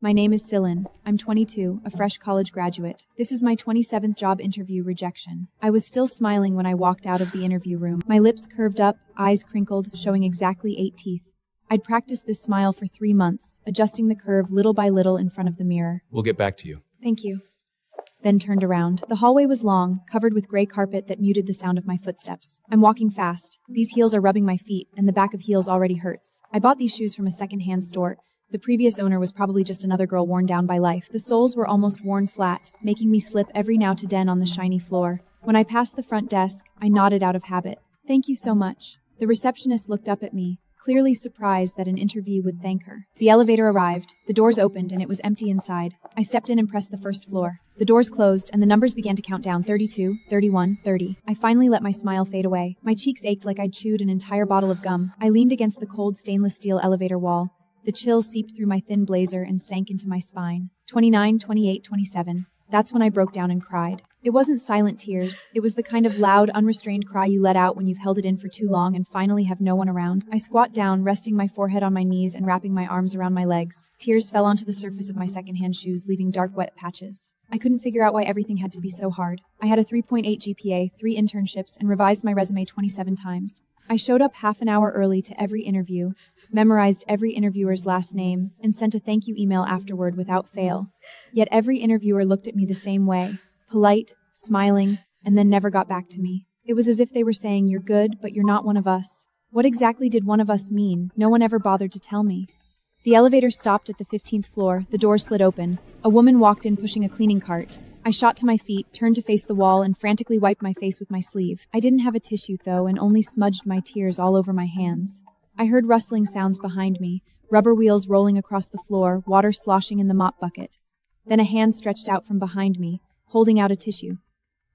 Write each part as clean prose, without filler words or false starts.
My name is Lynn. I'm 22, a fresh college graduate. This is my 27th job interview rejection. I was still smiling when I walked out of the interview room. My lips curved up, eyes crinkled, showing exactly 8 teeth. I'd practiced this smile for 3 months, adjusting the curve little by little in front of the mirror. We'll get back to you. Thank you. Then turned around. The hallway was long, covered with gray carpet that muted the sound of my footsteps. I'm walking fast. These heels are rubbing my feet, and the back of heels already hurts. I bought these shoes from a second-hand store. The previous owner was probably just another girl worn down by life. The soles were almost worn flat, making me slip every now and then on the shiny floor. When I passed the front desk, I nodded out of habit. Thank you so much. The receptionist looked up at me, clearly surprised that an interview would thank her. The elevator arrived, the doors opened, and it was empty inside. I stepped in and pressed the first floor. The doors closed, and the numbers began to count down: 32, 31, 30. I finally let my smile fade away. My cheeks ached like I'd chewed an entire bottle of gum. I leaned against the cold stainless steel elevator wall. The chill seeped through my thin blazer and sank into my spine. 29, 28, 27. That's when I broke down and cried. It wasn't silent tears. It was the kind of loud, unrestrained cry you let out when you've held it in for too long and finally have no one around. I squat down, resting my forehead on my knees and wrapping my arms around my legs. Tears fell onto the surface of my secondhand shoes, leaving dark, wet patches. I couldn't figure out why everything had to be so hard. I had a 3.8 GPA, 3 internships, and revised my resume 27 times. I showed up half an hour early to every interview, memorized every interviewer's last name, and sent a thank you email afterward without fail. Yet every interviewer looked at me the same way, polite, smiling, and then never got back to me. It was as if they were saying, "You're good, but you're not one of us." What exactly did one of us mean? No one ever bothered to tell me. The elevator stopped at the 15th floor, the door slid open. A woman walked in pushing a cleaning cart. I shot to my feet, turned to face the wall, and frantically wiped my face with my sleeve. I didn't have a tissue, though, and only smudged my tears all over my hands. I heard rustling sounds behind me, rubber wheels rolling across the floor, water sloshing in the mop bucket. Then a hand stretched out from behind me, holding out a tissue.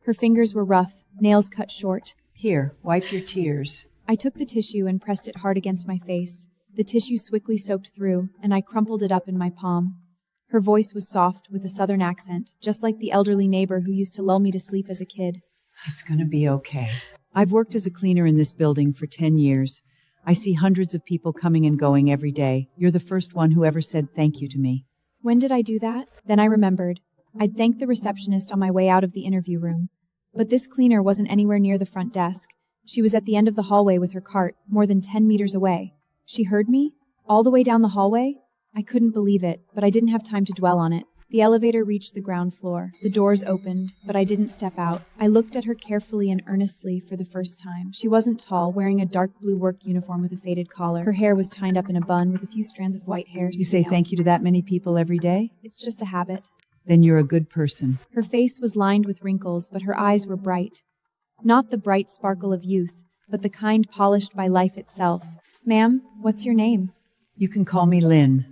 Her fingers were rough, nails cut short. Here, wipe your tears. I took the tissue and pressed it hard against my face. The tissue swiftly soaked through, and I crumpled it up in my palm. Her voice was soft, with a southern accent, just like the elderly neighbor who used to lull me to sleep as a kid. It's gonna be okay. I've worked as a cleaner in this building for 10 years. I see hundreds of people coming and going every day. You're the first one who ever said thank you to me. When did I do that? Then I remembered. I'd thanked the receptionist on my way out of the interview room. But this cleaner wasn't anywhere near the front desk. She was at the end of the hallway with her cart, more than 10 meters away. She heard me? All the way down the hallway? I couldn't believe it, but I didn't have time to dwell on it. The elevator reached the ground floor. The doors opened, but I didn't step out. I looked at her carefully and earnestly for the first time. She wasn't tall, wearing a dark blue work uniform with a faded collar. Her hair was tied up in a bun with a few strands of white hair. You say thank you to that many people every day? It's just a habit. Then you're a good person. Her face was lined with wrinkles, but her eyes were bright. Not the bright sparkle of youth, but the kind polished by life itself. Ma'am, what's your name? You can call me Lynn.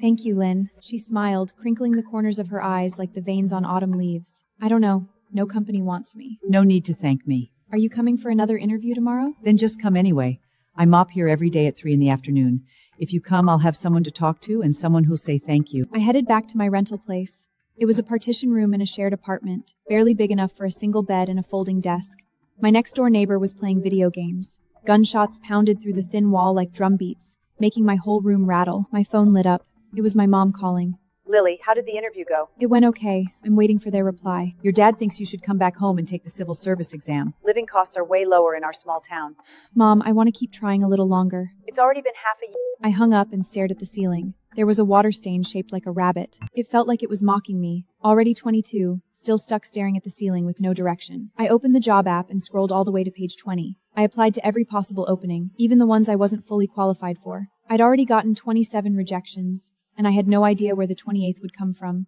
Thank you, Lynn. She smiled, crinkling the corners of her eyes like the veins on autumn leaves. I don't know. No company wants me. No need to thank me. Are you coming for another interview tomorrow? Then just come anyway. I mop here every day at 3 in the afternoon. If you come, I'll have someone to talk to and someone who'll say thank you. I headed back to my rental place. It was a partition room in a shared apartment, barely big enough for a single bed and a folding desk. My next-door neighbor was playing video games. Gunshots pounded through the thin wall like drum beats, making my whole room rattle. My phone lit up. It was my mom calling. Lily, how did the interview go? It went okay. I'm waiting for their reply. Your dad thinks you should come back home and take the civil service exam. Living costs are way lower in our small town. Mom, I want to keep trying a little longer. It's already been half a year. I hung up and stared at the ceiling. There was a water stain shaped like a rabbit. It felt like it was mocking me. Already 22, still stuck staring at the ceiling with no direction. I opened the job app and scrolled all the way to page 20. I applied to every possible opening, even the ones I wasn't fully qualified for. I'd already gotten 27 rejections, and I had no idea where the 28th would come from.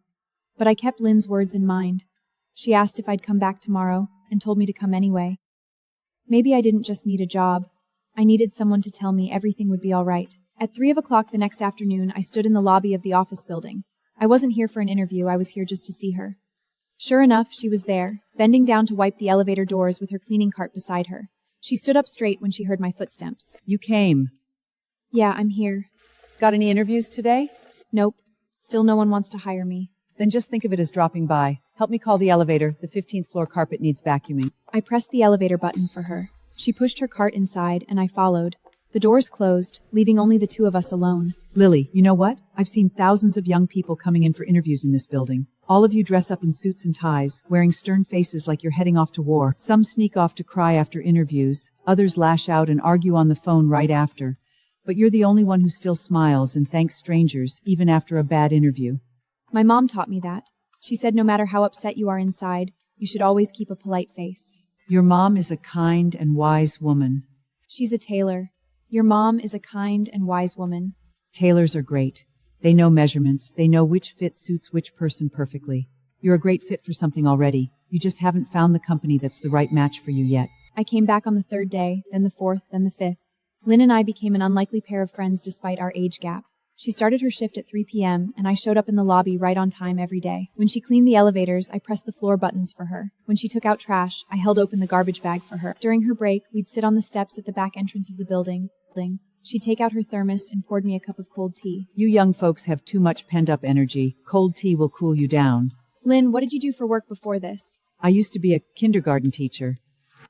But I kept Lynn's words in mind. She asked if I'd come back tomorrow, and told me to come anyway. Maybe I didn't just need a job. I needed someone to tell me everything would be all right. At 3 o'clock the next afternoon, I stood in the lobby of the office building. I wasn't here for an interview, I was here just to see her. Sure enough, she was there, bending down to wipe the elevator doors with her cleaning cart beside her. She stood up straight when she heard my footsteps. You came. Yeah, I'm here. Got any interviews today? Nope. Still no one wants to hire me. Then just think of it as dropping by. Help me call the elevator. The 15th floor carpet needs vacuuming. I pressed the elevator button for her. She pushed her cart inside, and I followed. The doors closed, leaving only the two of us alone. Lily, you know what? I've seen thousands of young people coming in for interviews in this building. All of you dress up in suits and ties, wearing stern faces like you're heading off to war. Some sneak off to cry after interviews, others lash out and argue on the phone right after. But you're the only one who still smiles and thanks strangers, even after a bad interview. My mom taught me that. She said no matter how upset you are inside, you should always keep a polite face. Your mom is a kind and wise woman. She's a tailor. Your mom is a kind and wise woman. Tailors are great. They know measurements. They know which fit suits which person perfectly. You're a great fit for something already. You just haven't found the company that's the right match for you yet. I came back on the third day, then the fourth, then the fifth. Lynn and I became an unlikely pair of friends despite our age gap. She started her shift at 3 p.m., and I showed up in the lobby right on time every day. When she cleaned the elevators, I pressed the floor buttons for her. When she took out trash, I held open the garbage bag for her. During her break, we'd sit on the steps at the back entrance of the building. She'd take out her thermos and poured me a cup of cold tea. You young folks have too much pent-up energy. Cold tea will cool you down. Lynn, what did you do for work before this? I used to be a kindergarten teacher.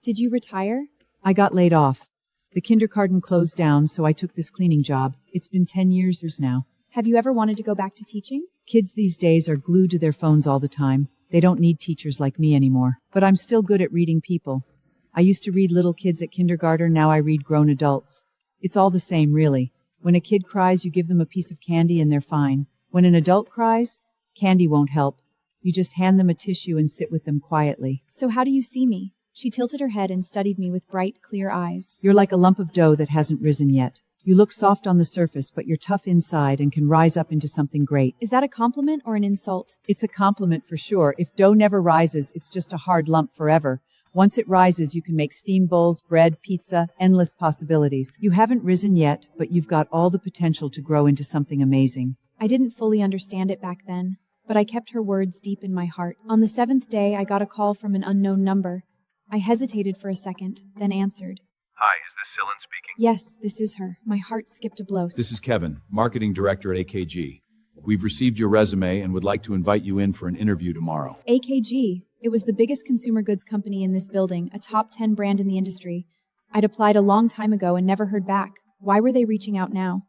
Did you retire? I got laid off. The kindergarten closed down, so I took this cleaning job. It's been 10 years now. Have you ever wanted to go back to teaching? Kids these days are glued to their phones all the time. They don't need teachers like me anymore. But I'm still good at reading people. I used to read little kids at kindergarten, now I read grown adults. It's all the same, really. When a kid cries, you give them a piece of candy and they're fine. When an adult cries, candy won't help. You just hand them a tissue and sit with them quietly. So how do you see me? She tilted her head and studied me with bright, clear eyes. You're like a lump of dough that hasn't risen yet. You look soft on the surface, but you're tough inside and can rise up into something great. Is that a compliment or an insult? It's a compliment for sure. If dough never rises, it's just a hard lump forever. Once it rises, you can make steam bowls, bread, pizza, endless possibilities. You haven't risen yet, but you've got all the potential to grow into something amazing. I didn't fully understand it back then, but I kept her words deep in my heart. On the 7th day, I got a call from an unknown number. I hesitated for a second, then answered. Hi, is this Lynn speaking? Yes, this is her. My heart skipped a blow. This is Kevin, Marketing Director at AKG. We've received your resume and would like to invite you in for an interview tomorrow. AKG. It was the biggest consumer goods company in this building, a top 10 brand in the industry. I'd applied a long time ago and never heard back. Why were they reaching out now?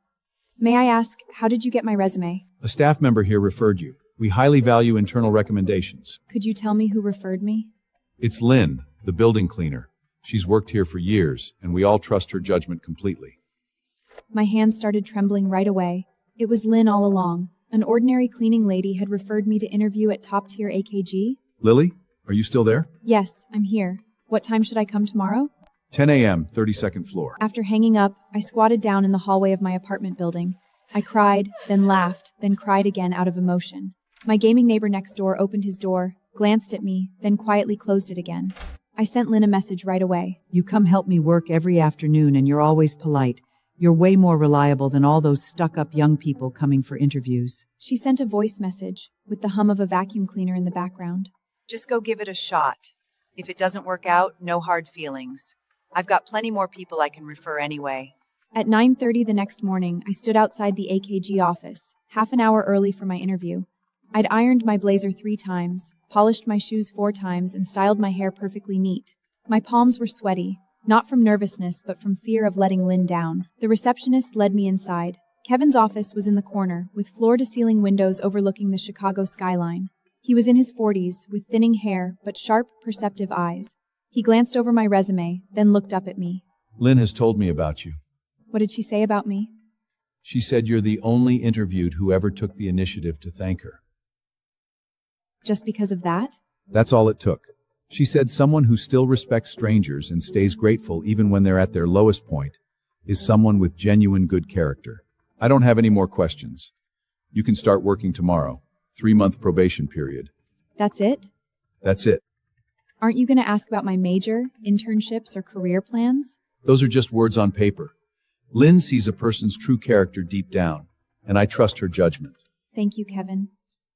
May I ask, how did you get my resume? A staff member here referred you. We highly value internal recommendations. Could you tell me who referred me? It's Lynn, the building cleaner. She's worked here for years, and we all trust her judgment completely. My hands started trembling right away. It was Lynn all along. An ordinary cleaning lady had referred me to interview at top-tier AKG. Lily, are you still there? Yes, I'm here. What time should I come tomorrow? 10 a.m., 32nd floor. After hanging up, I squatted down in the hallway of my apartment building. I cried, then laughed, then cried again out of emotion. My gaming neighbor next door opened his door, glanced at me, then quietly closed it again. I sent Lynn a message right away. You come help me work every afternoon and you're always polite. You're way more reliable than all those stuck-up young people coming for interviews. She sent a voice message, with the hum of a vacuum cleaner in the background. Just go give it a shot. If it doesn't work out, no hard feelings. I've got plenty more people I can refer anyway. At 9:30 the next morning, I stood outside the AKG office, half an hour early for my interview. I'd ironed my blazer 3 times, polished my shoes 4 times, and styled my hair perfectly neat. My palms were sweaty, not from nervousness but from fear of letting Lynn down. The receptionist led me inside. Kevin's office was in the corner, with floor-to-ceiling windows overlooking the Chicago skyline. He was in his 40s, with thinning hair but sharp, perceptive eyes. He glanced over my resume, then looked up at me. Lynn has told me about you. What did she say about me? She said you're the only interviewed who ever took the initiative to thank her. Just because of that? That's all it took. She said someone who still respects strangers and stays grateful even when they're at their lowest point is someone with genuine good character. I don't have any more questions. You can start working tomorrow. 3-month probation period. That's it? That's it. Aren't you going to ask about my major, internships, or career plans? Those are just words on paper. Lynn sees a person's true character deep down, and I trust her judgment. Thank you, Kevin.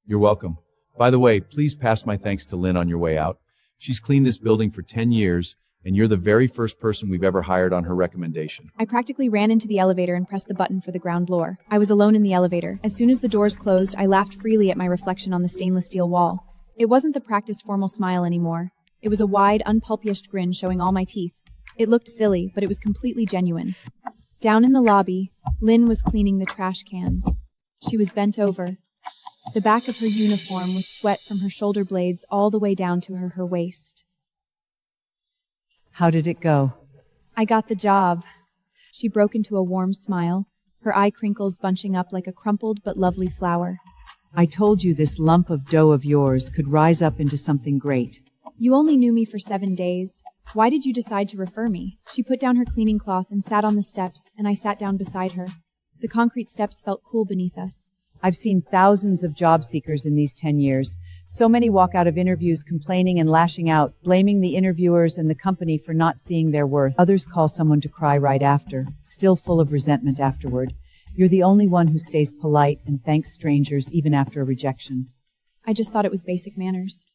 You're welcome. By the way, please pass my thanks to Lynn on your way out. She's cleaned this building for 10 years, and you're the very first person we've ever hired on her recommendation. I practically ran into the elevator and pressed the button for the ground floor. I was alone in the elevator. As soon as the doors closed, I laughed freely at my reflection on the stainless steel wall. It wasn't the practiced formal smile anymore. It was a wide, unpulpiest grin showing all my teeth. It looked silly, but it was completely genuine. Down in the lobby, Lynn was cleaning the trash cans. She was bent over, the back of her uniform with sweat from her shoulder blades all the way down to her waist. How did it go? I got the job. She broke into a warm smile, her eye crinkles bunching up like a crumpled but lovely flower. I told you this lump of dough of yours could rise up into something great. You only knew me for 7 days. Why did you decide to refer me? She put down her cleaning cloth and sat on the steps, and I sat down beside her. The concrete steps felt cool beneath us. I've seen thousands of job seekers in these 10 years. So many walk out of interviews complaining and lashing out, blaming the interviewers and the company for not seeing their worth. Others call someone to cry right after, still full of resentment afterward. You're the only one who stays polite and thanks strangers even after a rejection. I just thought it was basic manners.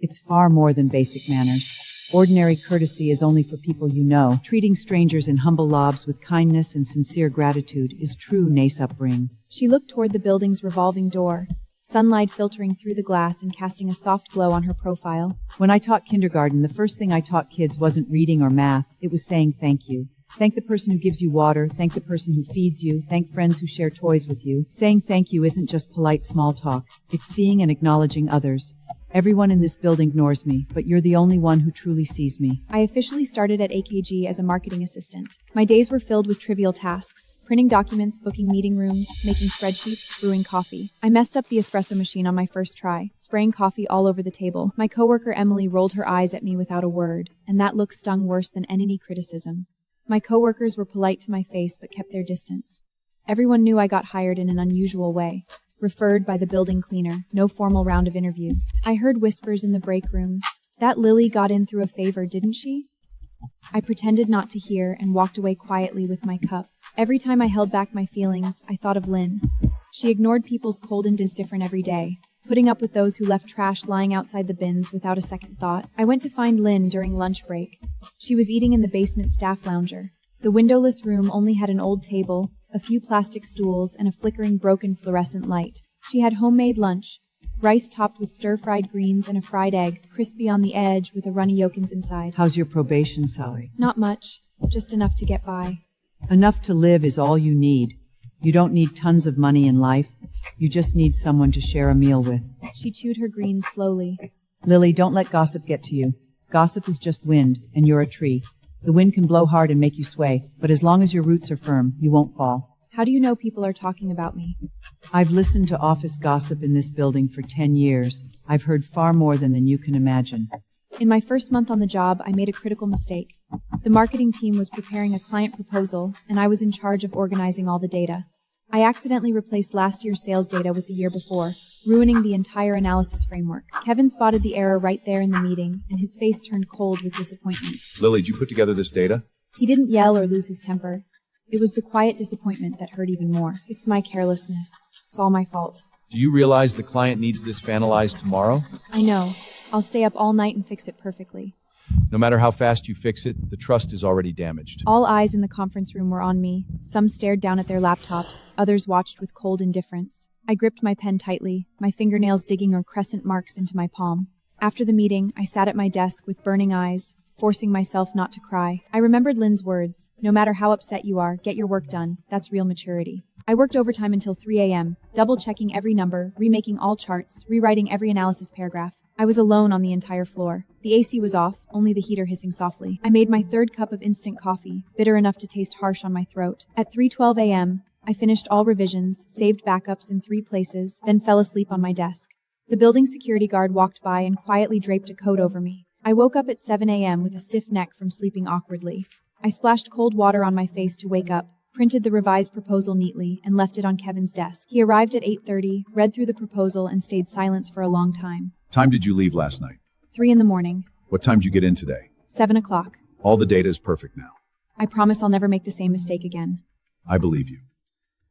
It's far more than basic manners. Ordinary courtesy is only for people you know. Treating strangers in humble lobs with kindness and sincere gratitude is true NACE upbringing. She looked toward the building's revolving door, sunlight filtering through the glass and casting a soft glow on her profile. When I taught kindergarten, the first thing I taught kids wasn't reading or math. It was saying thank you. Thank the person who gives you water. Thank the person who feeds you. Thank friends who share toys with you. Saying thank you isn't just polite small talk. It's seeing and acknowledging others. Everyone in this building ignores me, but you're the only one who truly sees me. I officially started at AKG as a marketing assistant. My days were filled with trivial tasks: printing documents, booking meeting rooms, making spreadsheets, brewing coffee. I messed up the espresso machine on my first try, spraying coffee all over the table. My coworker Emily rolled her eyes at me without a word, and that look stung worse than any criticism. My coworkers were polite to my face but kept their distance. Everyone knew I got hired in an unusual way. Referred by the building cleaner, no formal round of interviews. I heard whispers in the break room. That Lily got in through a favor, didn't she? I pretended not to hear and walked away quietly with my cup. Every time I held back my feelings, I thought of Lynn. She ignored people's cold and indifferent every day, putting up with those who left trash lying outside the bins without a second thought. I went to find Lynn during lunch break. She was eating in the basement staff lounger. The windowless room only had an old table, a few plastic stools, and a flickering broken fluorescent light. She had homemade lunch, rice topped with stir-fried greens and a fried egg, crispy on the edge with a runny yolkins inside. How's your probation, Sally? Not much, just enough to get by. Enough to live is all you need. You don't need tons of money in life. You just need someone to share a meal with. She chewed her greens slowly. Lily, don't let gossip get to you. Gossip is just wind, and you're a tree. The wind can blow hard and make you sway, but as long as your roots are firm, you won't fall. How do you know people are talking about me? I've listened to office gossip in this building for 10 years. I've heard far more than you can imagine. In my first month on the job, I made a critical mistake. The marketing team was preparing a client proposal, and I was in charge of organizing all the data. I accidentally replaced last year's sales data with the year before, ruining the entire analysis framework. Kevin spotted the error right there in the meeting, and his face turned cold with disappointment. Lily, did you put together this data? He didn't yell or lose his temper. It was the quiet disappointment that hurt even more. It's my carelessness. It's all my fault. Do you realize the client needs this finalized tomorrow? I know. I'll stay up all night and fix it perfectly. No matter how fast you fix it, the trust is already damaged. All eyes in the conference room were on me. Some stared down at their laptops. Others watched with cold indifference. I gripped my pen tightly, my fingernails digging crescent marks into my palm. After the meeting, I sat at my desk with burning eyes, forcing myself not to cry. I remembered Lynn's words: no matter how upset you are, get your work done. That's real maturity. I worked overtime until 3 a.m., double-checking every number, remaking all charts, rewriting every analysis paragraph. I was alone on the entire floor. The AC was off, only the heater hissing softly. I made my third cup of instant coffee, bitter enough to taste harsh on my throat. At 3:12 a.m., I finished all revisions, saved backups in 3 places, then fell asleep on my desk. The building security guard walked by and quietly draped a coat over me. I woke up at 7 a.m. with a stiff neck from sleeping awkwardly. I splashed cold water on my face to wake up, printed the revised proposal neatly, and left it on Kevin's desk. He arrived at 8:30, read through the proposal, and stayed silent for a long time. Time did you leave last night? 3 in the morning. What time did you get in today? 7 o'clock. All the data is perfect now. I promise I'll never make the same mistake again. I believe you.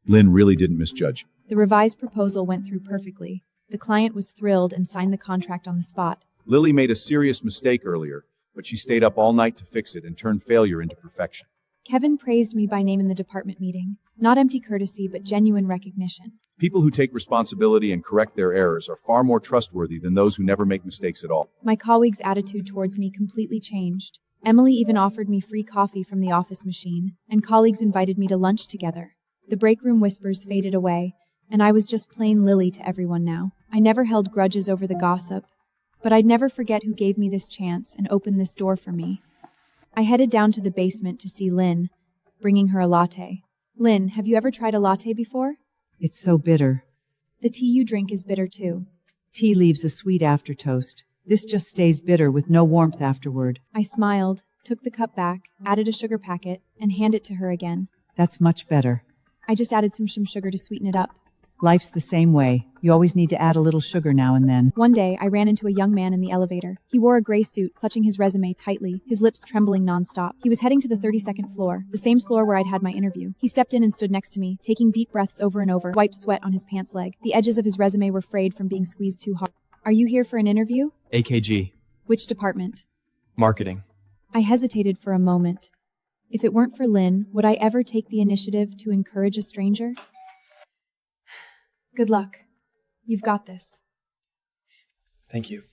Lynn really didn't misjudge. The revised proposal went through perfectly. The client was thrilled and signed the contract on the spot. Lily made a serious mistake earlier, but she stayed up all night to fix it and turned failure into perfection. Kevin praised me by name in the department meeting. Not empty courtesy, but genuine recognition. People who take responsibility and correct their errors are far more trustworthy than those who never make mistakes at all. My colleagues' attitude towards me completely changed. Emily even offered me free coffee from the office machine, and colleagues invited me to lunch together. The break room whispers faded away, and I was just plain Lily to everyone now. I never held grudges over the gossip, but I'd never forget who gave me this chance and opened this door for me. I headed down to the basement to see Lynn, bringing her a latte. Lynn, have you ever tried a latte before? It's so bitter. The tea you drink is bitter too. Tea leaves a sweet aftertaste. This just stays bitter with no warmth afterward. I smiled, took the cup back, added a sugar packet, and handed it to her again. That's much better. I just added some sugar to sweeten it up. Life's the same way. You always need to add a little sugar now and then. One day, I ran into a young man in the elevator. He wore a gray suit, clutching his resume tightly, his lips trembling nonstop. He was heading to the 32nd floor, the same floor where I'd had my interview. He stepped in and stood next to me, taking deep breaths over and over, wiped sweat on his pants leg. The edges of his resume were frayed from being squeezed too hard. Are you here for an interview? AKG. Which department? Marketing. I hesitated for a moment. If it weren't for Lynn, would I ever take the initiative to encourage a stranger? Good luck. You've got this. Thank you.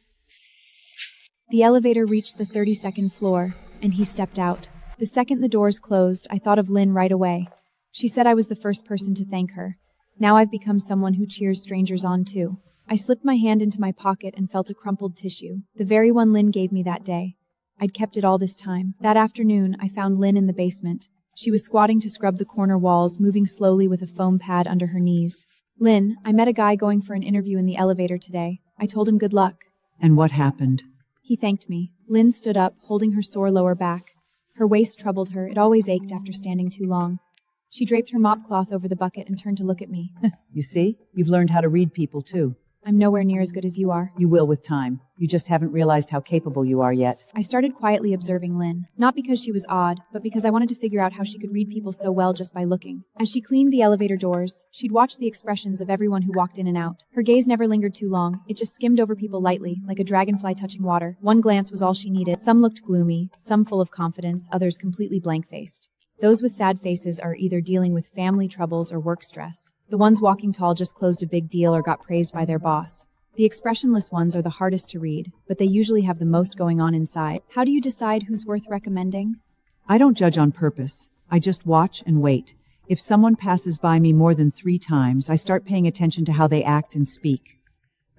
The elevator reached the 32nd floor, and he stepped out. The second the doors closed, I thought of Lynn right away. She said I was the first person to thank her. Now I've become someone who cheers strangers on too. I slipped my hand into my pocket and felt a crumpled tissue, the very one Lynn gave me that day. I'd kept it all this time. That afternoon, I found Lynn in the basement. She was squatting to scrub the corner walls, moving slowly with a foam pad under her knees. Lynn, I met a guy going for an interview in the elevator today. I told him good luck. And what happened? He thanked me. Lynn stood up, holding her sore lower back. Her waist troubled her. It always ached after standing too long. She draped her mop cloth over the bucket and turned to look at me. You see? You've learned how to read people too. I'm nowhere near as good as you are. You will with time. You just haven't realized how capable you are yet. I started quietly observing Lynn, not because she was odd, but because I wanted to figure out how she could read people so well just by looking. As she cleaned the elevator doors, she'd watch the expressions of everyone who walked in and out. Her gaze never lingered too long. It just skimmed over people lightly, like a dragonfly touching water. One glance was all she needed. Some looked gloomy, some full of confidence, others completely blank-faced. Those with sad faces are either dealing with family troubles or work stress. The ones walking tall just closed a big deal or got praised by their boss. The expressionless ones are the hardest to read, but they usually have the most going on inside. How do you decide who's worth recommending? I don't judge on purpose. I just watch and wait. If someone passes by me more than 3 times, I start paying attention to how they act and speak.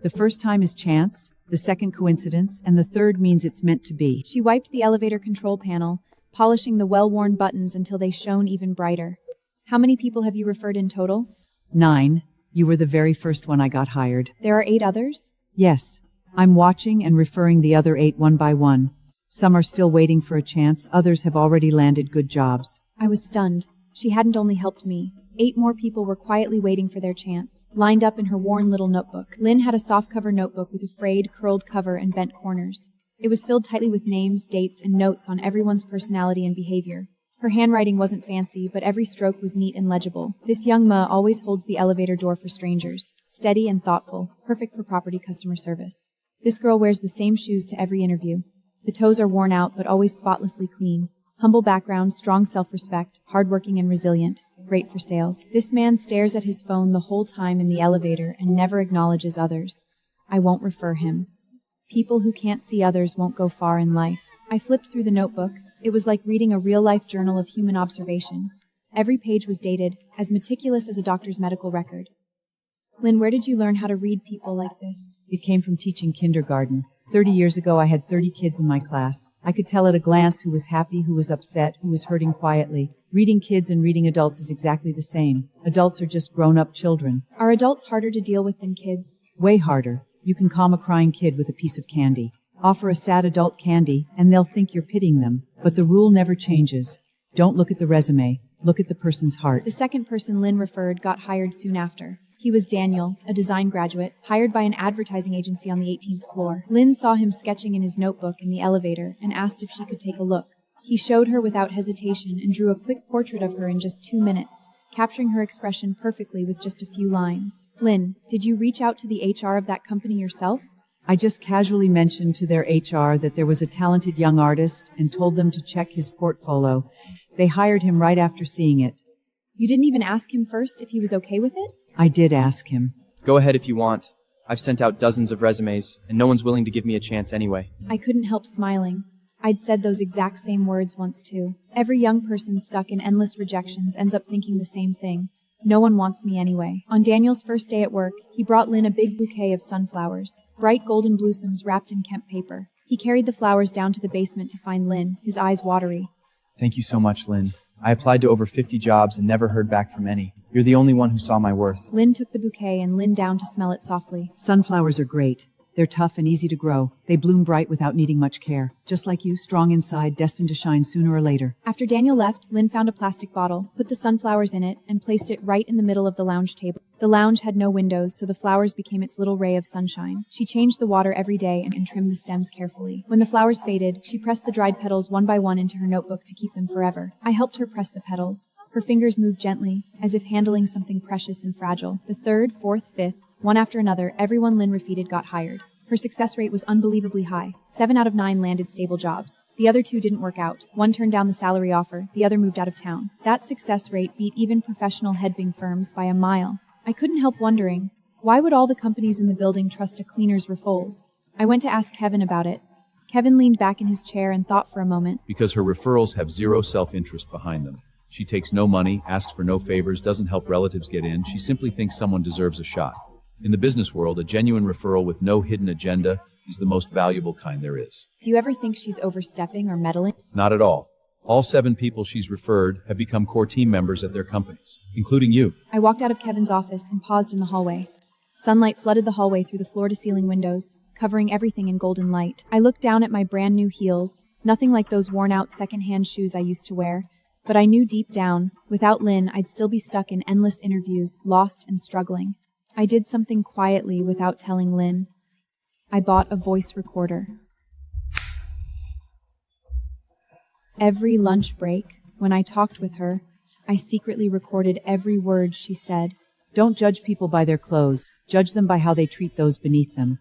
The first time is chance, the second coincidence, and the third means it's meant to be. She wiped the elevator control panel, polishing the well-worn buttons until they shone even brighter. How many people have you referred in total? 9. You were the very first one I got hired. There are 8 others? Yes. I'm watching and referring the other 8 one by one. Some are still waiting for a chance, others have already landed good jobs. I was stunned. She hadn't only helped me. 8 more people were quietly waiting for their chance, lined up in her worn little notebook. Lynn had a soft-cover notebook with a frayed, curled cover and bent corners. It was filled tightly with names, dates, and notes on everyone's personality and behavior. Her handwriting wasn't fancy, but every stroke was neat and legible. This young Ma always holds the elevator door for strangers. Steady and thoughtful, perfect for property customer service. This girl wears the same shoes to every interview. The toes are worn out, but always spotlessly clean. Humble background, strong self-respect, hardworking and resilient, great for sales. This man stares at his phone the whole time in the elevator and never acknowledges others. I won't refer him. People who can't see others won't go far in life. I flipped through the notebook. It was like reading a real-life journal of human observation. Every page was dated, as meticulous as a doctor's medical record. Lynn, where did you learn how to read people like this? It came from teaching kindergarten. 30 years ago, I had 30 kids in my class. I could tell at a glance who was happy, who was upset, who was hurting quietly. Reading kids and reading adults is exactly the same. Adults are just grown-up children. Are adults harder to deal with than kids? Way harder. You can calm a crying kid with a piece of candy. Offer a sad adult candy, and they'll think you're pitying them. But the rule never changes. Don't look at the resume. Look at the person's heart. The second person Lynn referred got hired soon after. He was Daniel, a design graduate, hired by an advertising agency on the 18th floor. Lynn saw him sketching in his notebook in the elevator and asked if she could take a look. He showed her without hesitation and drew a quick portrait of her in just 2 minutes, capturing her expression perfectly with just a few lines. Lynn, did you reach out to the HR of that company yourself? I just casually mentioned to their HR that there was a talented young artist and told them to check his portfolio. They hired him right after seeing it. You didn't even ask him first if he was okay with it? I did ask him. Go ahead if you want. I've sent out dozens of resumes, and no one's willing to give me a chance anyway. I couldn't help smiling. I'd said those exact same words once too. Every young person stuck in endless rejections ends up thinking the same thing. No one wants me anyway. On Daniel's first day at work, he brought Lynn a big bouquet of sunflowers, bright golden blossoms wrapped in Kemp paper. He carried the flowers down to the basement to find Lynn, his eyes watery. Thank you so much, Lynn. I applied to over 50 jobs and never heard back from any. You're the only one who saw my worth. Lynn took the bouquet and leaned down to smell it softly. Sunflowers are great. They're tough and easy to grow. They bloom bright without needing much care. Just like you, strong inside, destined to shine sooner or later. After Daniel left, Lynn found a plastic bottle, put the sunflowers in it, and placed it right in the middle of the lounge table. The lounge had no windows, so the flowers became its little ray of sunshine. She changed the water every day and trimmed the stems carefully. When the flowers faded, she pressed the dried petals one by one into her notebook to keep them forever. I helped her press the petals. Her fingers moved gently, as if handling something precious and fragile. The third, fourth, fifth, one after another, everyone Lynn refeated got hired. Her success rate was unbelievably high. 7 out of 9 landed stable jobs. The other 2 didn't work out. One turned down the salary offer, the other moved out of town. That success rate beat even professional headbang firms by a mile. I couldn't help wondering, why would all the companies in the building trust a cleaner's referrals? I went to ask Kevin about it. Kevin leaned back in his chair and thought for a moment. Because her referrals have zero self-interest behind them. She takes no money, asks for no favors, doesn't help relatives get in. She simply thinks someone deserves a shot. In the business world, a genuine referral with no hidden agenda is the most valuable kind there is. Do you ever think she's overstepping or meddling? Not at all. All 7 people she's referred have become core team members at their companies, including you. I walked out of Kevin's office and paused in the hallway. Sunlight flooded the hallway through the floor-to-ceiling windows, covering everything in golden light. I looked down at my brand-new heels, nothing like those worn-out second-hand shoes I used to wear, but I knew deep down, without Lynn, I'd still be stuck in endless interviews, lost and struggling. I did something quietly without telling Lynn. I bought a voice recorder. Every lunch break, when I talked with her, I secretly recorded every word she said. Don't judge people by their clothes. Judge them by how they treat those beneath them.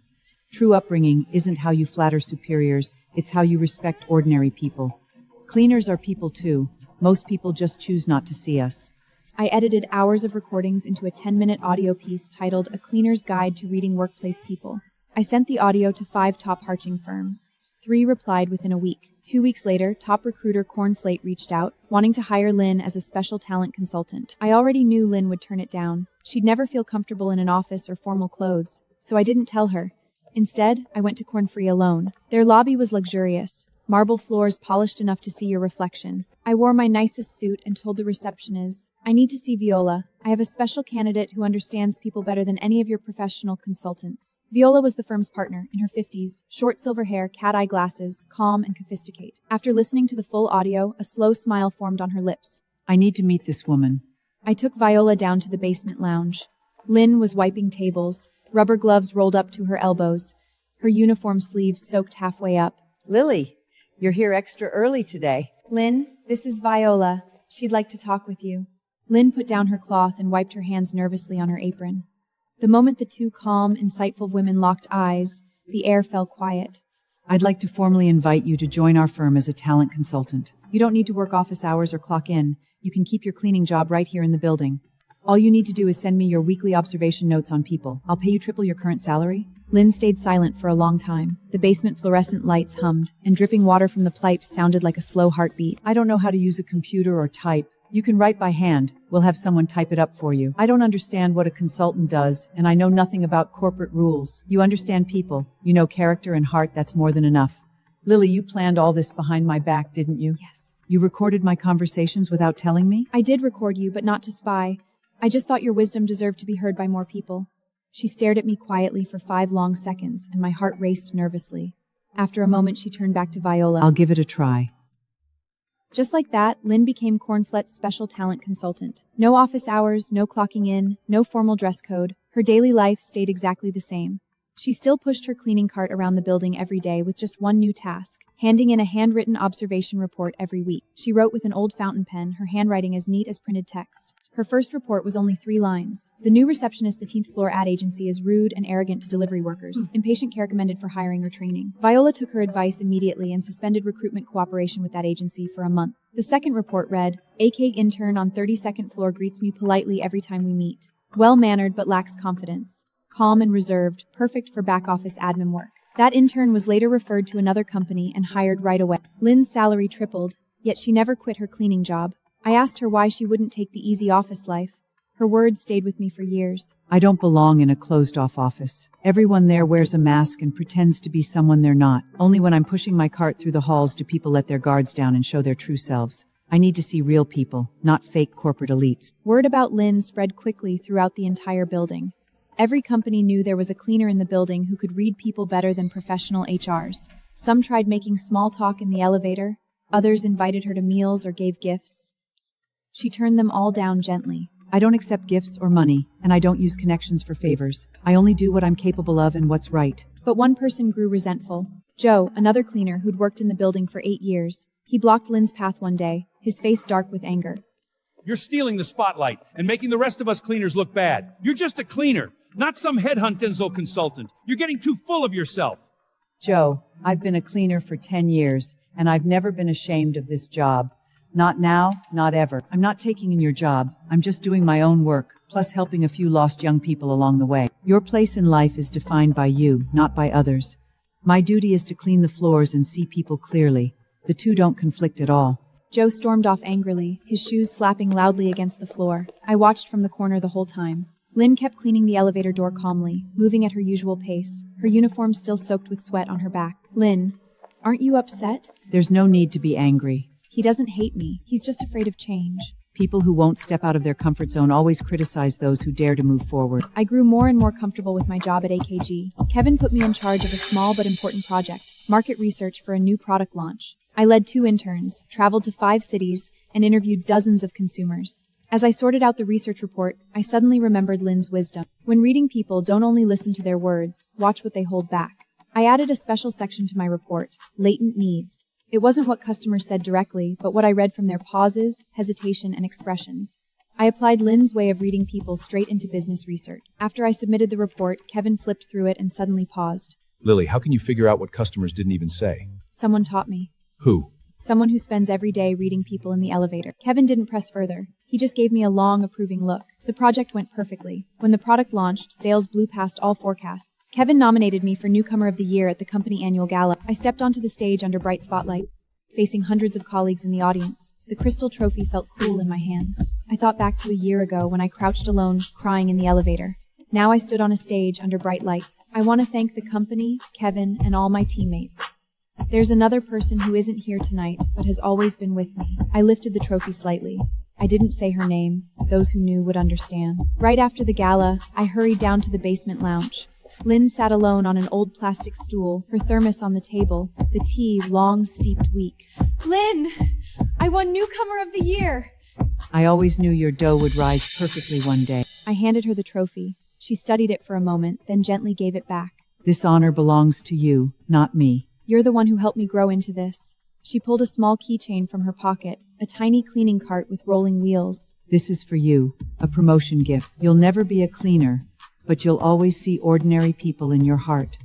True upbringing isn't how you flatter superiors, it's how you respect ordinary people. Cleaners are people too. Most people just choose not to see us. I edited hours of recordings into a 10-minute audio piece titled A Cleaner's Guide to Reading Workplace People. I sent the audio to 5 top harching firms. 3 replied within a week. 2 weeks later, top recruiter Cornflate reached out, wanting to hire Lynn as a special talent consultant. I already knew Lynn would turn it down. She'd never feel comfortable in an office or formal clothes, so I didn't tell her. Instead, I went to Cornfree alone. Their lobby was luxurious. Marble floors polished enough to see your reflection. I wore my nicest suit and told the receptionist, I need to see Viola. I have a special candidate who understands people better than any of your professional consultants. Viola was the firm's partner, in her 50s, short silver hair, cat-eye glasses, calm and sophisticated. After listening to the full audio, a slow smile formed on her lips. I need to meet this woman. I took Viola down to the basement lounge. Lynn was wiping tables, rubber gloves rolled up to her elbows, her uniform sleeves soaked halfway up. Lily, you're here extra early today. Lynn, this is Viola. She'd like to talk with you. Lynn put down her cloth and wiped her hands nervously on her apron. The moment the 2 calm, insightful women locked eyes, the air fell quiet. I'd like to formally invite you to join our firm as a talent consultant. You don't need to work office hours or clock in. You can keep your cleaning job right here in the building. All you need to do is send me your weekly observation notes on people. I'll pay you triple your current salary. Lynn stayed silent for a long time. The basement fluorescent lights hummed, and dripping water from the pipes sounded like a slow heartbeat. I don't know how to use a computer or type. You can write by hand. We'll have someone type it up for you. I don't understand what a consultant does, and I know nothing about corporate rules. You understand people. You know character and heart. That's more than enough. Lily, you planned all this behind my back, didn't you? Yes. You recorded my conversations without telling me? I did record you, but not to spy. I just thought your wisdom deserved to be heard by more people. She stared at me quietly for 5 long seconds, and my heart raced nervously. After a moment, she turned back to Viola. I'll give it a try. Just like that, Lynn became Cornflet's special talent consultant. No office hours, no clocking in, no formal dress code. Her daily life stayed exactly the same. She still pushed her cleaning cart around the building every day with just one new task, handing in a handwritten observation report every week. She wrote with an old fountain pen, her handwriting as neat as printed text. Her first report was only 3 lines. The new receptionist, the 10th floor ad agency, is rude and arrogant to delivery workers. Impatient care recommended for hiring or training. Viola took her advice immediately and suspended recruitment cooperation with that agency for a month. The second report read, AKG intern on 32nd floor greets me politely every time we meet. Well-mannered but lacks confidence. Calm and reserved, perfect for back-office admin work. That intern was later referred to another company and hired right away. Lynn's salary tripled, yet she never quit her cleaning job. I asked her why she wouldn't take the easy office life. Her words stayed with me for years. I don't belong in a closed-off office. Everyone there wears a mask and pretends to be someone they're not. Only when I'm pushing my cart through the halls do people let their guards down and show their true selves. I need to see real people, not fake corporate elites. Word about Lynn spread quickly throughout the entire building. Every company knew there was a cleaner in the building who could read people better than professional HRs. Some tried making small talk in the elevator. Others invited her to meals or gave gifts. She turned them all down gently. I don't accept gifts or money, and I don't use connections for favors. I only do what I'm capable of and what's right. But one person grew resentful. Joe, another cleaner who'd worked in the building for 8 years. He blocked Lynn's path one day, his face dark with anger. You're stealing the spotlight and making the rest of us cleaners look bad. You're just a cleaner, not some Headhunter Consultant. You're getting too full of yourself. Joe, I've been a cleaner for 10 years, and I've never been ashamed of this job. Not now, not ever. I'm not taking in your job. I'm just doing my own work, plus helping a few lost young people along the way. Your place in life is defined by you, not by others. My duty is to clean the floors and see people clearly. The two don't conflict at all. Joe stormed off angrily, his shoes slapping loudly against the floor. I watched from the corner the whole time. Lynn kept cleaning the elevator door calmly, moving at her usual pace, her uniform still soaked with sweat on her back. Lynn, aren't you upset? There's no need to be angry. He doesn't hate me. He's just afraid of change. People who won't step out of their comfort zone always criticize those who dare to move forward. I grew more and more comfortable with my job at AKG. Kevin put me in charge of a small but important project, market research for a new product launch. I led 2 interns, traveled to 5 cities, and interviewed dozens of consumers. As I sorted out the research report, I suddenly remembered Lynn's wisdom. When reading people, don't only listen to their words, watch what they hold back. I added a special section to my report, latent needs. It wasn't what customers said directly, but what I read from their pauses, hesitation, and expressions. I applied Lynn's way of reading people straight into business research. After I submitted the report, Kevin flipped through it and suddenly paused. Lily, how can you figure out what customers didn't even say? Someone taught me. Who? Someone who spends every day reading people in the elevator. Kevin didn't press further. He just gave me a long, approving look. The project went perfectly. When the product launched, sales blew past all forecasts. Kevin nominated me for Newcomer of the Year at the company annual gala. I stepped onto the stage under bright spotlights, facing hundreds of colleagues in the audience. The crystal trophy felt cool in my hands. I thought back to a year ago when I crouched alone, crying in the elevator. Now I stood on a stage under bright lights. I want to thank the company, Kevin, and all my teammates. There's another person who isn't here tonight, but has always been with me. I lifted the trophy slightly. I didn't say her name. Those who knew would understand. Right after the gala, I hurried down to the basement lounge. Lynn sat alone on an old plastic stool, her thermos on the table, the tea long steeped weak. Lynn! I won Newcomer of the Year! I always knew your dough would rise perfectly one day. I handed her the trophy. She studied it for a moment, then gently gave it back. This honor belongs to you, not me. You're the one who helped me grow into this. She pulled a small keychain from her pocket, a tiny cleaning cart with rolling wheels. This is for you, a promotion gift. You'll never be a cleaner, but you'll always see ordinary people in your heart.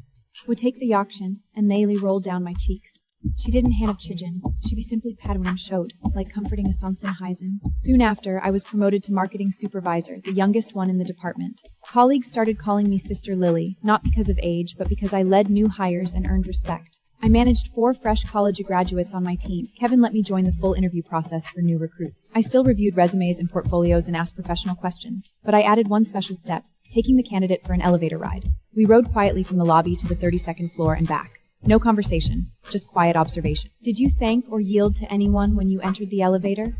Would take the auction, and Layli rolled down my cheeks. She didn't hand of Chijin. She be simply Padwinam showed, like comforting a Sansen Heisen. Soon after, I was promoted to marketing supervisor, the youngest one in the department. Colleagues started calling me Sister Lily, not because of age, but because I led new hires and earned respect. I managed 4 fresh college graduates on my team. Kevin let me join the full interview process for new recruits. I still reviewed resumes and portfolios and asked professional questions, but I added one special step, taking the candidate for an elevator ride. We rode quietly from the lobby to the 32nd floor and back. No conversation, just quiet observation. Did you thank or yield to anyone when you entered the elevator?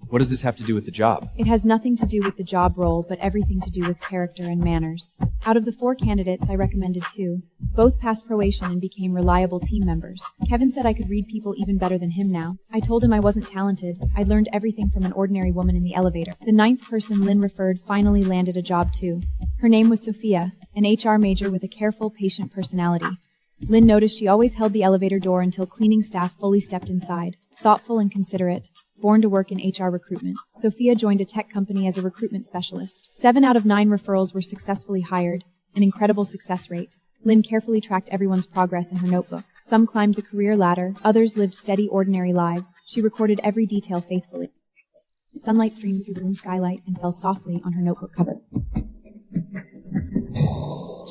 What does this have to do with the job? It has nothing to do with the job role, but everything to do with character and manners. Out of the 4 candidates, I recommended 2. Both passed probation and became reliable team members. Kevin said I could read people even better than him now. I told him I wasn't talented. I'd learned everything from an ordinary woman in the elevator. The 9th person Lynn referred finally landed a job too. Her name was Sophia, an HR major with a careful, patient personality. Lynn noticed she always held the elevator door until cleaning staff fully stepped inside. Thoughtful and considerate. Born to work in HR recruitment, Sophia joined a tech company as a recruitment specialist. 7 out of 9 referrals were successfully hired, an incredible success rate. Lynn carefully tracked everyone's progress in her notebook. Some climbed the career ladder, others lived steady, ordinary lives. She recorded every detail faithfully. Sunlight streamed through the room skylight and fell softly on her notebook cover.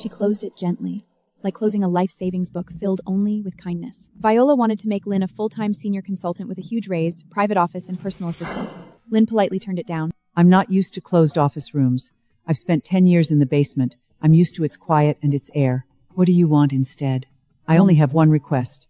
She closed it gently. like closing a life savings book filled only with kindness. Viola wanted to make Lynn a full-time senior consultant with a huge raise, private office, and personal assistant. Lynn politely turned it down. I'm not used to closed office rooms. I've spent 10 years in the basement. I'm used to its quiet and its air. What do you want instead? I only have one request.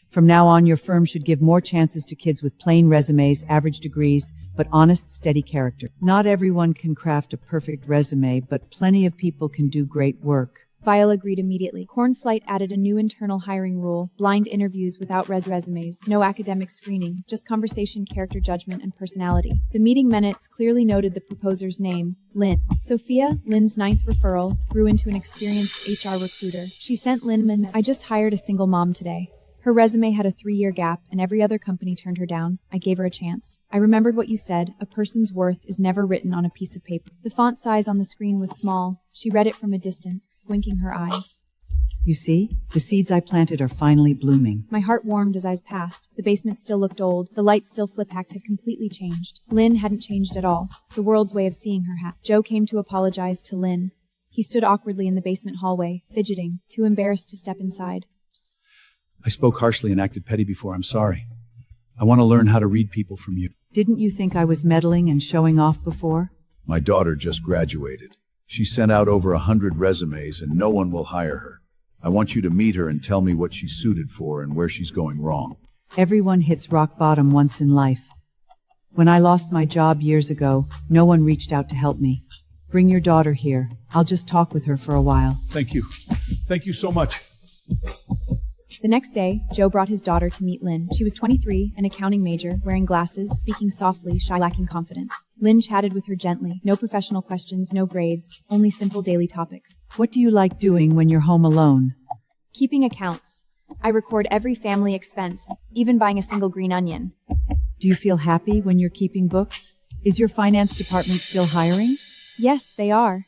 From now on, your firm should give more chances to kids with plain resumes, average degrees, but honest, steady character. Not everyone can craft a perfect resume, but plenty of people can do great work. Viola agreed immediately. Cornflight added a new internal hiring rule: blind interviews without resumes, no academic screening, just conversation, character judgment, and personality. The meeting minutes clearly noted the proposer's name, Lynn. Sophia, Lynn's 9th referral, grew into an experienced HR recruiter. She sent Lynn, "I just hired a single mom today." Her resume had a 3-year gap, and every other company turned her down. I gave her a chance. I remembered what you said: a person's worth is never written on a piece of paper. The font size on the screen was small. She read it from a distance, squinting her eyes. You see, the seeds I planted are finally blooming. My heart warmed as I passed. The basement still looked old. The light still flip-hacked had completely changed. Lynn hadn't changed at all. The world's way of seeing her had. Joe came to apologize to Lynn. He stood awkwardly in the basement hallway, fidgeting, too embarrassed to step inside. I spoke harshly and acted petty before. I'm sorry. I want to learn how to read people from you. Didn't you think I was meddling and showing off before? My daughter just graduated. She sent out over 100 resumes and no one will hire her. I want you to meet her and tell me what she's suited for and where she's going wrong. Everyone hits rock bottom once in life. When I lost my job years ago, no one reached out to help me. Bring your daughter here. I'll just talk with her for a while. Thank you. Thank you so much. The next day, Joe brought his daughter to meet Lynn. She was 23, an accounting major, wearing glasses, speaking softly, shy, lacking confidence. Lynn chatted with her gently. No professional questions, no grades, only simple daily topics. What do you like doing when you're home alone? Keeping accounts. I record every family expense, even buying a single green onion. Do you feel happy when you're keeping books? Is your finance department still hiring? Yes, they are.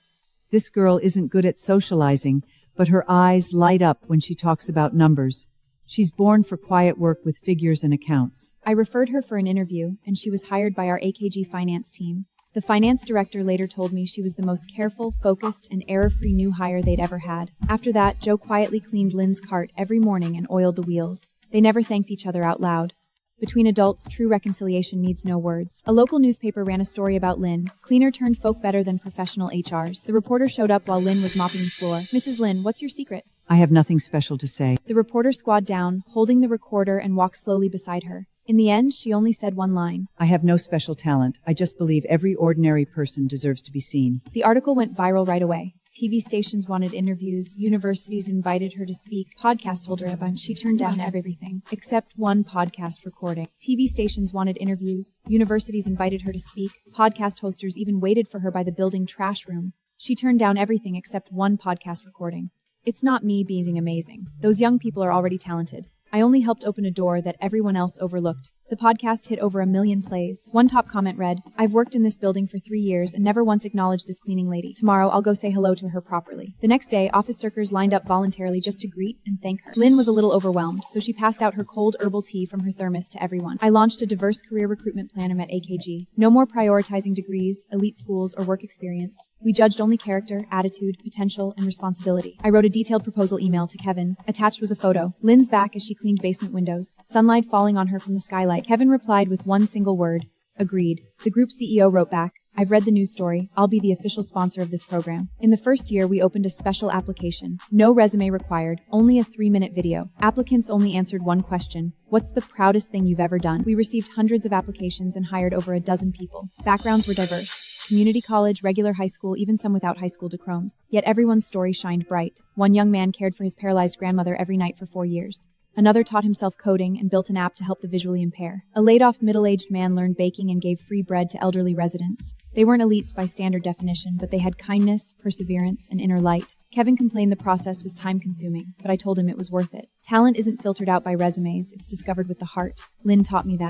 This girl isn't good at socializing, but her eyes light up when she talks about numbers. She's born for quiet work with figures and accounts. I referred her for an interview, and she was hired by our AKG finance team. The finance director later told me she was the most careful, focused, and error-free new hire they'd ever had. After that, Joe quietly cleaned Lynn's cart every morning and oiled the wheels. They never thanked each other out loud. Between adults, true reconciliation needs no words. A local newspaper ran a story about Lynn. Cleaner turned folk better than professional HRs. The reporter showed up while Lynn was mopping the floor. "Mrs. Lynn, what's your secret?" I have nothing special to say. The reporter squatted down, holding the recorder, and walked slowly beside her. In the end, she only said one line. I have no special talent. I just believe every ordinary person deserves to be seen. The article went viral right away. TV stations wanted interviews, universities invited her to speak, podcasts told her a bunch. She turned down everything, except one podcast recording. TV stations wanted interviews, universities invited her to speak, podcast hosters even waited for her by the building trash room. She turned down everything except one podcast recording. It's not me being amazing. Those young people are already talented. I only helped open a door that everyone else overlooked. The podcast hit over 1 million plays. One top comment read, "I've worked in this building for 3 years and never once acknowledged this cleaning lady. Tomorrow I'll go say hello to her properly." The next day, office workers lined up voluntarily just to greet and thank her. Lynn was a little overwhelmed, so she passed out her cold herbal tea from her thermos to everyone. I launched a diverse career recruitment plan at AKG. No more prioritizing degrees, elite schools, or work experience. We judged only character, attitude, potential, and responsibility. I wrote a detailed proposal email to Kevin. Attached was a photo. Lynn's back as she cleaned basement windows. Sunlight falling on her from the skylight. Kevin replied with one single word: agreed. The group CEO wrote back, "I've read the news story. I'll be the official sponsor of this program." In the first year, we opened a special application. No resume required, only a 3-minute video. Applicants only answered one question: what's the proudest thing you've ever done? We received hundreds of applications and hired over a dozen people. Backgrounds were diverse. Community college, regular high school, even some without high school diplomas. Yet everyone's story shined bright. One young man cared for his paralyzed grandmother every night for 4 years. Another taught himself coding and built an app to help the visually impaired. A laid-off middle-aged man learned baking and gave free bread to elderly residents. They weren't elites by standard definition, but they had kindness, perseverance, and inner light. Kevin complained the process was time-consuming, but I told him it was worth it. Talent isn't filtered out by resumes, it's discovered with the heart. Lynn taught me that.